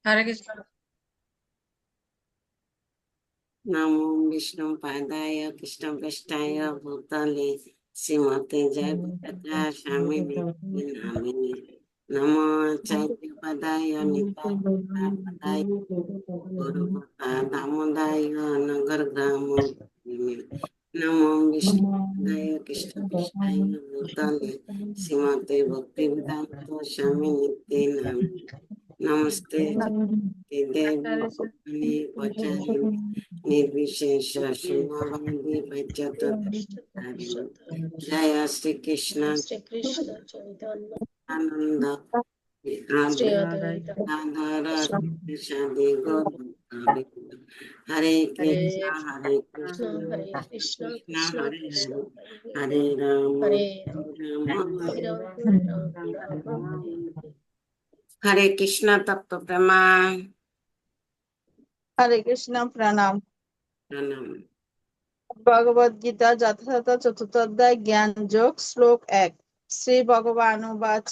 হরে কৃষ্ণ। नमो विष्णु पादाय कृष्ण पृष्ठाय भूतले श्रीमते जय स्वामी नामिने नमो चैत्य पदाय निताय पदाय दामोदाय नगर ग्राम नमो विष्णु पादाय कृष्ण पृष्ठाय भूतले श्रीमते भक्ति वेदांत स्वामी नित्य नाम नमस्ते देवी पचारि निर्विशेष शून्यवादी पश्चात्तरी जय श्री कृष्ण শ্রী কৃষ্ণ চৈতন্য आनंद শ্রী অদ্বৈত राधा शादी गौर हरे হরে कृष्ण কৃষ্ণ হরে কৃষ্ণ कृष्ण কৃষ্ণ हरे কৃষ্ণ हरे हरे राम হরে राम হরে রাম রাম রাম হরে हरे कृष्ण तत्व प्रमाण হরে কৃষ্ণ প্রণাম। प्रणाम ভগবদ গীতা যথাযথ চতুর্থ অধ্যায় জ্ঞান যোগ শ্লোক ১। শ্রী ভগবানুবাচ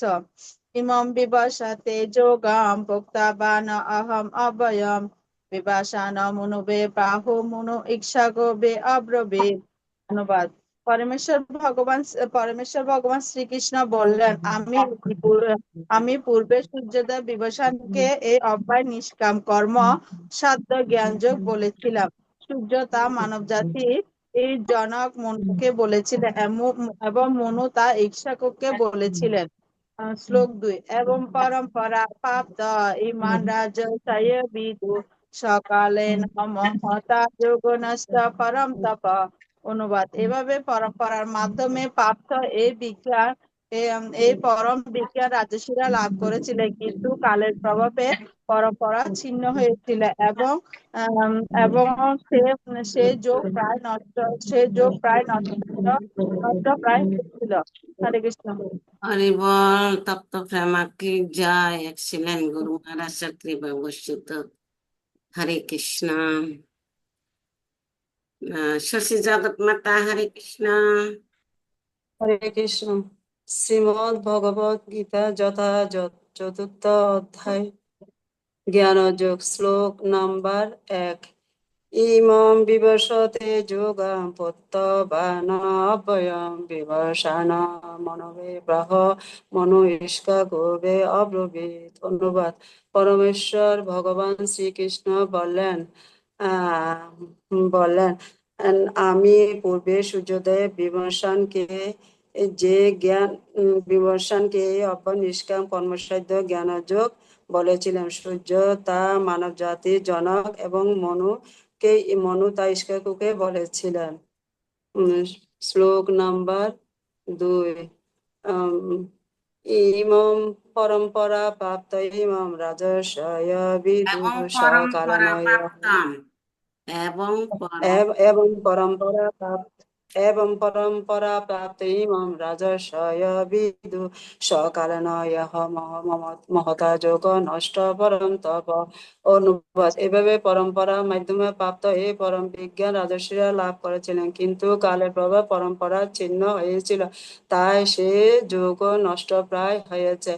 ইমং বিভাষতে যোগং ভোক্তাবান অহম অব্যয়ম বিভাষান মনুবে বাহু মনু ইক্ষাগো বে অব্রবীত। অনুবাদ। পরমেশ্বর ভগবান শ্রীকৃষ্ণ বললেন, আমি পূর্বে সূর্যোদয় বিভীষণকে এই অব্যয় নিষ্কাম কর্ম সাধ্য জ্ঞানযোগ বলেছিলাম। সূর্য তা মানব জাতি এই জনক মনুকে বলেছিলেন এবং মনু তা ইক্ষ্বাকুকে বলেছিলেন। শ্লোক ২। এবং পরম্পরা প্রাপ্ত ইমান রাজ বিদু সকালে মহতা যোগ নষ্ট পরম তপ। অনুবাদ। এভাবে পরম্পরার মাধ্যমে প্রাপ্ত এই পরম বিজ্ঞান রাজর্ষিরা লাভ করেছিলেন, কিন্তু কালের প্রভাবে পরম্পরা ছিন্ন হয়েছিল এবং আম, এবং সে সে যোগ প্রায় নষ্ট সে যোগ প্রায় নষ্ট প্রায় হয়েছিল। হরে কৃষ্ণ। हरि बोल तब तो प्रेमा की जय एक्सीलेंट गुरु महाराज सक्रिय भविष्यत हरे कृष्णा शशि जगत माता हरे कृष्णा হরে কৃষ্ণ। শ্রীমদ্ ভগবত গীতা চতুর্থ অধ্যায় জ্ঞানযোগ শ্লোক নাম্বার ১। ইমং বিবর্ষতে যোগাং পত্যবান অব্যয়ম বিবর্ষান মনোবে প্রাহ মনো ঈষ্কা গোবে অব্রবীত। অনুবাদ। পরমেশ্বর ভগবান শ্রীকৃষ্ণ বললেন, আমি পূর্বে সূর্যোদয় বিমর্শনকে এই অব্যয় নিষ্কাম কর্মসাধ্য জ্ঞানযোগ বলেছিলেন। সূর্য তা মানব জাতির জনক এবং মনু তা ইক্ষ্বাকুকে বলেছিলেন। শ্লোক নাম্বার ২। ইমম পরম্পরা প্রাপ্ত ইমম রাজর্ষয় एवं বিদুষ परंपरा কারণয় प्राप्तम एवं এবং পরম্পরা প্রাপ্ত ইমম রাজর্ষয় বিদু সকালনয়ঃ মহতা যোগ নষ্ট পরম তপ। অনুবাদ। এভাবে পরম্পরার মাধ্যমে প্রাপ্ত এই পরম বিজ্ঞান রাজর্ষিরা লাভ করেছিলেন, কিন্তু কালের প্রভাব পরম্পরা ছিন্ন হয়েছিল, তাই সে যোগ নষ্ট প্রায় হয়েছে।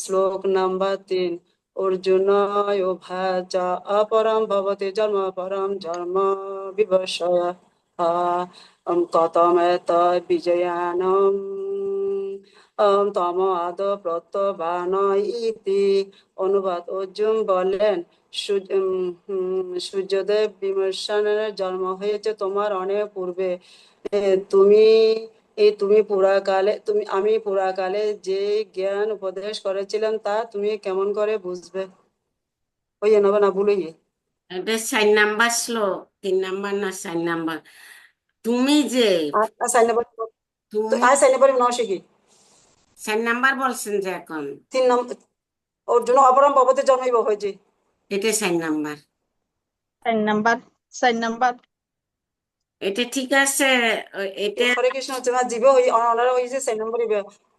শ্লোক নাম্বার ৩। অর্জুন উবাচ অপরম ভবতি জন্ম পরম জন্ম বিবর্ষয় কতমেত বিজয়ানম তম আদ প্রত্যবান ইতি। অনুবাদ। অর্জুন বললেন, সূর্যদেব বিমর্শনের জন্ম হয়েছে তোমার অনেক পূর্বে। এ, তুমি আমি পুরাকালে যে জ্ঞান উপদেশ করেছিলাম তা তুমি কেমন করে বুঝবে? ওই নেবে না ভুলে এটা ৪ নাম্বার শ্লোক, ৩ নাম্বার না ৪ নাম্বার। তুমি যে তুমি নশিকি ৪ নাম্বার বলছেন যে এখন ৩ নম্বর। অর্জুন অপরম ভবতে জন্মাইব হয়েছে। এটা ৪ নাম্বার। ৪ নাম্বার। এটা ঠিক আছে। এটা হরে কৃষ্ণ হচ্ছে না জীবে ওনারা হয়েছে ৪ নম্বরই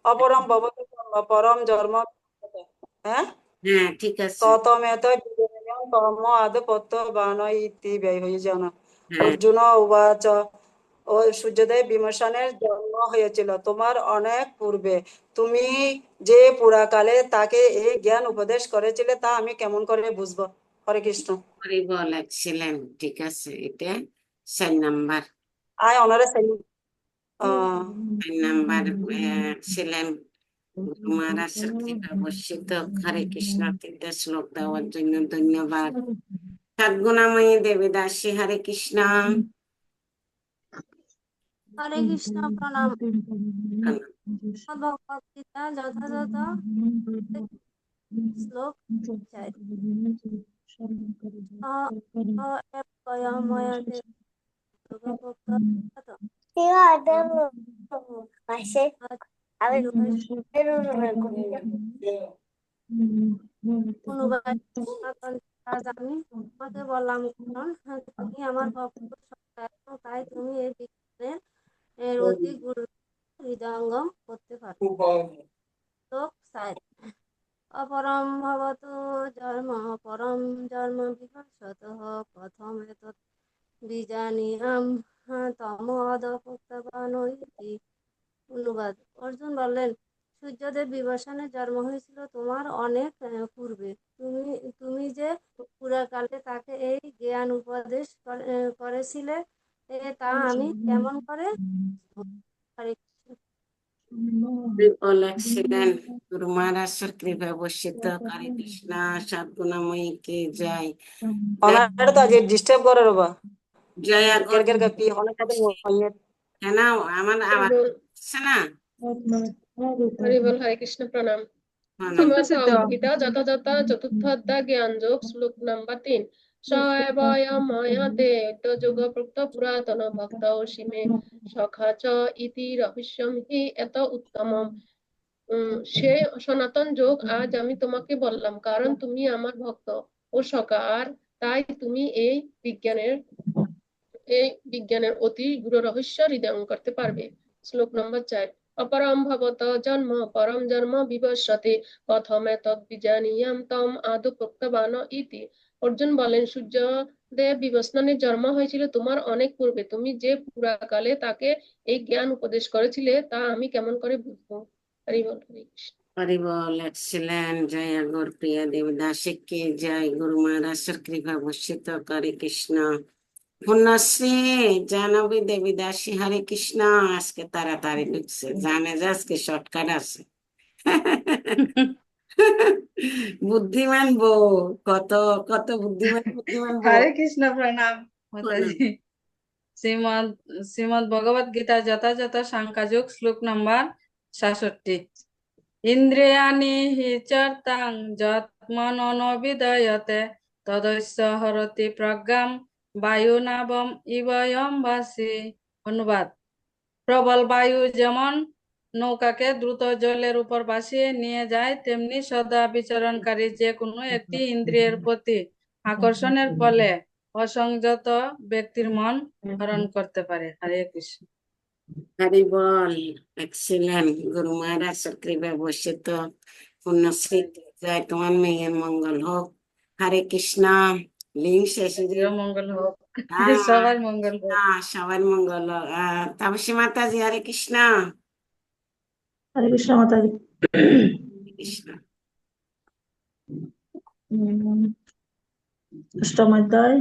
অপরম ভবতে জন্ম পরম জন্ম। হ্যাঁ, হ্যাঁ ঠিক আছে। ততমেত বিজয়ং তম আদ প্রত্যবান ইতি ব্যয় হয়ে যান। হ্যাঁ অর্জুন উবাচ ও সূর্যোদয় বিমর্শনের জন্ম হয়েছিল তোমার অনেক পূর্বে, তুমি যে পুরাকালে তাকে এই জ্ঞান উপদেশ করেছিলে তা আমি কেমন করে বুঝবো? হরে কৃষ্ণ। হরিবল, এক্সিলেন্ট, ঠিক আছে, এটা 4 নাম্বার। আয় অনারে আহ 4 নাম্বার এক্সিলেন্ট। গুরু মহারাজের কৃপা বর্ষিত। হরে কৃষ্ণ। 3টা শ্লোক দেওয়ার জন্য ধন্যবাদ। সদ্গুণাময়ী দেবী দাসী, হরে কৃষ্ণ। হরে কৃষ্ণ প্রণাম। ভগবদ গীতা যথাযথ শ্লোক 4 অয়ময়াতে যোগভোক্ত অনুবাদ। আজ আমি তোমাকে বললাম কারণ তুমি আমার ভক্ত, তাই তুমি এই বিজ্ঞানের অতি গুরু হৃদয়ঙ্গম করতে পারো। শ্লোক 4 অপরম ভবতু জন্ম পরম জন্ম বিভর্ষতঃ প্রথম এতৎ বীজানিয়াম তমোদপুক্তবান ইতি। অনুবাদ। অর্জুন বললেন, সূর্যদেব বিভীষণের জন্ম হয়েছিল তোমার অনেক পূর্বে। তুমি যে পুরাকালে তাকে এই জ্ঞান উপদেশ করেছিলে তা আমি কেমন করে? হরে কৃষ্ণ। হরিবল, এক্সিলেন্ট। গুরু মহারাজের কৃপা বর্ষিত। হরে কৃষ্ণ। সদ্গুণাময়ী কে জয়। অনারে তো আজ ডিস্টার্ব করে রবা জয়া কের কের গোবিন্দ। কি অনেক কথা মইয়ে কেন আমার আওয়াজ হরিবল হচ্ছে না? হরিবল হরে কৃষ্ণ প্রণাম। প্রণাম। শ্রীমদ্ শুনতেছি তো। ভগবদ গীতা যথাযথ চতুর্থ অধ্যায় জ্ঞান যোগ শ্লোক নাম্বার 3 স এবয়ময়াতে যুগপ্রুক্ত পুরাতন ভক্ত সীমে সখা চ ইতি রহস্যম হি এত উত্তমম। সে সনাতন যোগ আজ আমি তোমাকে বললাম কারণ তুমি আমার ভক্ত ও সখা, আর তাই তুমি এই বিজ্ঞানের অতি গুরু রহস্য হৃদয়ঙ্গম করতে পারবে। শ্লোক নম্বর 4 অপরম ভবত জন্ম পরম জন্ম বিভস্যতে প্রথমে তদ্বিজানীয়াম তম আদৌ প্রক্তবান ইতি। অর্জুন বলেন, সূর্য দেব বিভীষণের জন্ম হয়েছিল তোমার অনেক পূর্বে। তুমি যে পুরাকালে তাকে এই জ্ঞান উপদেশ করেছিলে তা আমি কেমন করে বুঝবো? হরি বল, হরে কৃষ্ণ। হরিবল, এক্সিলেন্ট। জয় গৌর প্রিয়া দেবী দাসী কে জয়। গুরু মহারাজের কৃপা বর্ষিত। হরে কৃষ্ণ। পুণ্যশ্রী জাহ্নবী দেবী দাসী, হরে কৃষ্ণ। আজকে তাড়াতাড়ি ঢুকছে, জানে যে আজকে শর্টকাট আছে। বুদ্ধিমান বউ, কত কত বুদ্ধিমান বুদ্ধিমান বউ। হরে কৃষ্ণ প্রণাম মাতাজি। শ্রীমদ শ্রীমদ ভগবদ গীতা যথাযথ সাংখ্যযোগ শ্লোক নাম্বার 66 ইন্দ্রিয়াণি হি চর্তাং যৎ মনোনবিধয়তে তদস্য হরতি প্রজ্ঞাম বায়ুনাবম ইবয়ম ভাসি। অনুবাদ। প্রবল বায়ু যেমন নৌকাকে দ্রুত জলের উপর ভাসিয়ে নিয়ে যায়, তেমনি সদা বিচরণকারী যে কোনো একটি ইন্দ্রিয়ের প্রতি আকর্ষণের ফলে অসংযত ব্যক্তির মন হরণ করতে পারে। হরে কৃষ্ণ। হরিবল, এক্সিলেন্ট। গুরু মহারাজের কৃপা বর্ষিত। পুণ্যশ্রী জয়, তোমার মেয়ের মঙ্গল হোক। হরে কৃষ্ণ। লিঙ্ক শেষে যে মঙ্গল হোক, হ্যাঁ, সবার মঙ্গল হোক। সবার মঙ্গল হোক। তাপসী মাতাজি, হরে কৃষ্ণ। হরে কৃষ্ণ মাতাজি। হরে কৃষ্ণ। অষ্টম অধ্যায়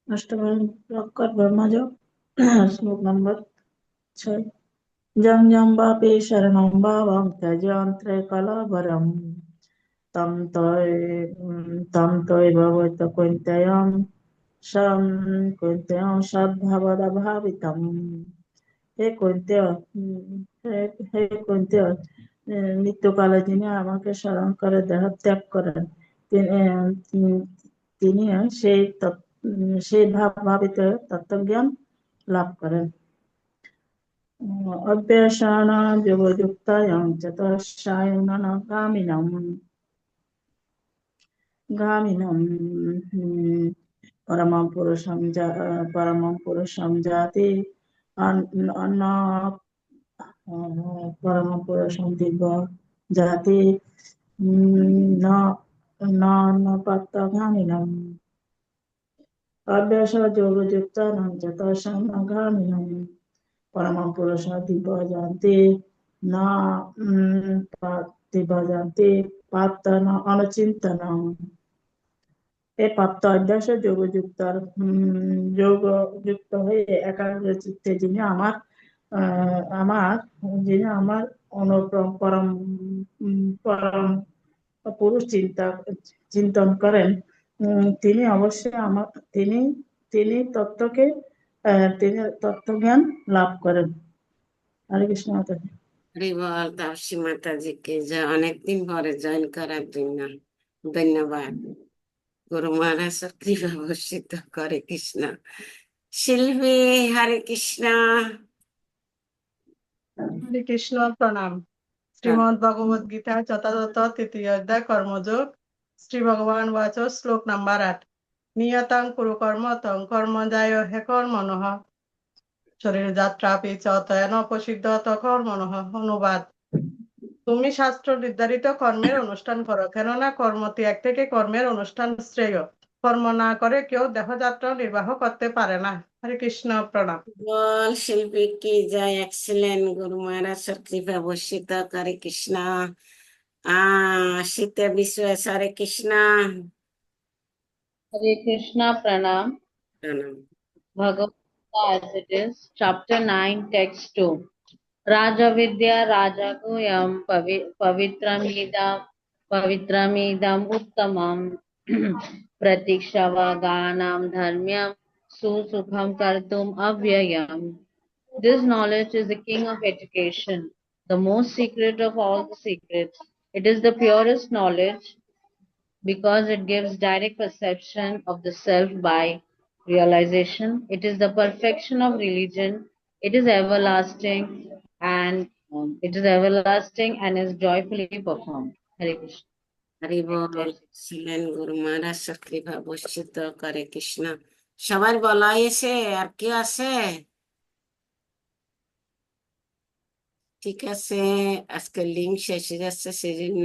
অষ্টপ্রকার ব্রহ্মযোগ শ্লোক নম্বর 6 জং জং বাপে শরণং ভাবং ত্যজন্ত্রে কলবরম তম তৈব বৈত কৈন্ত্যয়ম সদ্ভাবদাভাবিতম। হে কৈন্ত্য, হে কৈন্ত্য, মৃত্যুকালে যিনি আমাকে স্মরণ করে দেহ ত্যাগ করেন, তিনি সেই ভাবিত তত্ত্বজ্ঞান লাভ করেন। অভ্যাসন যোগযুক্তায়ং চতুষ্টায়ন গামিনম পরমং পুরুষম জাতি অন্য পরম পুরুষম দিব্য জাতি নপাত্তগামিনম। অভ্যাস যোগযুক্তানাং চতুষ্টায়ন গামিনম পরমং পুরুষ দিব্য জানতে না দিব্য জানতে পাত্ত না অনুচিন্তন। এই প্রাপ্ত অভ্যাস যোগ যুক্ত হয়ে একাগ্র চিত্তে যিনি আমার অনুপরম পরম পরম পুরুষ চিন্তন করেন, তিনি অবশ্যই তিনি তিনি তত্ত্বজ্ঞান লাভ করেন। হরে কৃষ্ণ মাতাজি। হরি বল। তাপসী মাতাজিকে অনেকদিন পরে জয়েন করার জন্য ধন্যবাদ। গুরু মহারাজের কৃপা বর্ষিত করে কৃষ্ণ। শিল্পী, হরে কৃষ্ণ। হরে কৃষ্ণ, প্রণাম। শ্রীমদ্ ভগবদ গীতা যথাযথ তৃতীয় অধ্যায় কর্মযোগ। শ্রী ভগবান বাচ শ্লোক নাম্বার 8। নিয়তং কুরু কর্ম তং কর্মজায় হে কর্মণঃ শরীর যাত্রা পিচ তয়েন প্রসিদ্ধত কর্মণঃ। অনুবাদ: তুমি শাস্ত্র নির্ধারিত কর্মের অনুষ্ঠান করো, কেননা কর্ম ত্যাগ থেকে কর্মের অনুষ্ঠান শ্রেয়। কর্ম না করে কেউ দেহযাত্রা নির্বাহ করতে পারে না। হরে কৃষ্ণ, প্রণাম। বল শিল্পী কি জয়। এক্সেলেন্ট। গুরু মহারাজের কৃপা বর্ষিত করে কৃষ্ণ। শীতে বিশ্বেশ, হরে কৃষ্ণ। Hare Krishna Pranam. প্রণাম। Bhagavad Gita as it is, chapter 9, text 2. Raja Vidya Raja Goyam Pavitramidam Uttamam Pratikshavaganam Dharmyam Susukham Kartum Avyayam. This knowledge is the king of education, the most secret of all the secrets. It is the purest knowledge, because it gives direct perception of the self by realization. It is the perfection of religion. It is everlasting and is joyfully performed. Hare Krishna. Hari বল। Excellent. গুরু মহারাজের কৃপা বর্ষিত করে কৃষ্ণ। সবার বলা হয়েছে? আর কি আছে? ঠিক আছে, আজকে লিঙ্ক শেষ হয়ে যাচ্ছে, সেজন্য